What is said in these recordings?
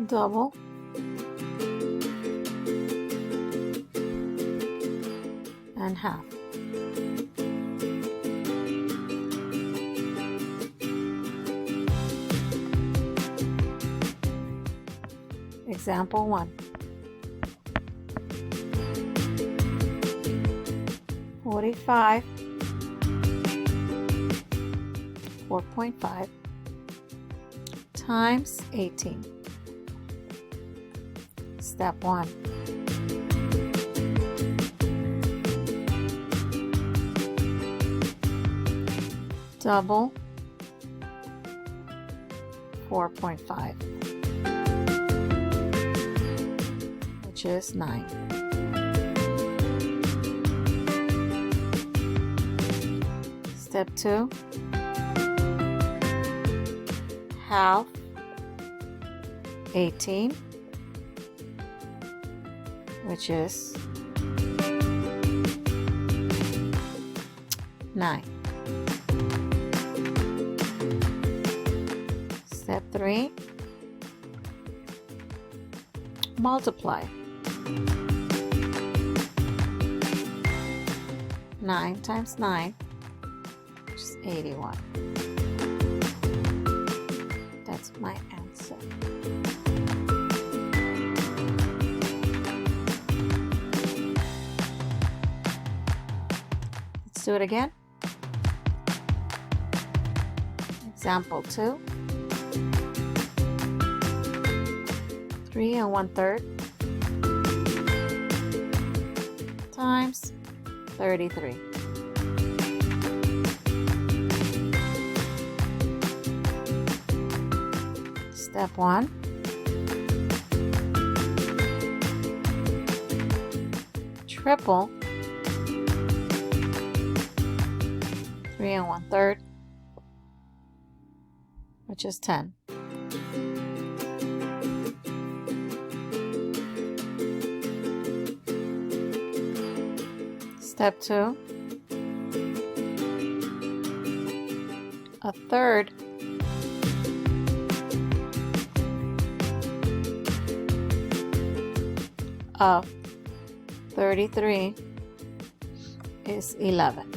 double, and half. Example 1. 45, 4.5 times 18. Step 1. Double 4.5, which is 9. Step 2. Half 18, which is 9. Step 3. Multiply. 9 times 9, which is 81. That's my answer. Let's do it again. Example 2. 3 1/3 times 33. Step 1. Triple 3 1/3, which is 10. Step 2. A third of 33 is 11.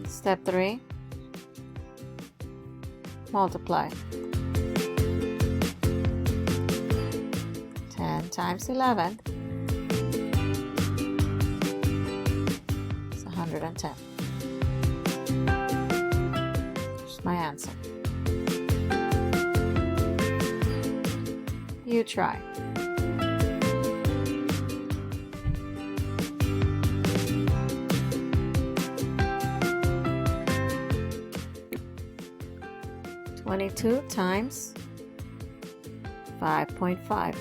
Step 3. Multiply. 10 times 11 is 110. Here's my answer. You try. Twenty-two times 5.5.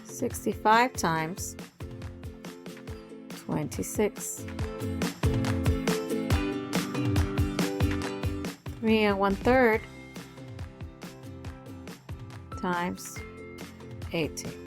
65 times 26. 3 1/3 times 18.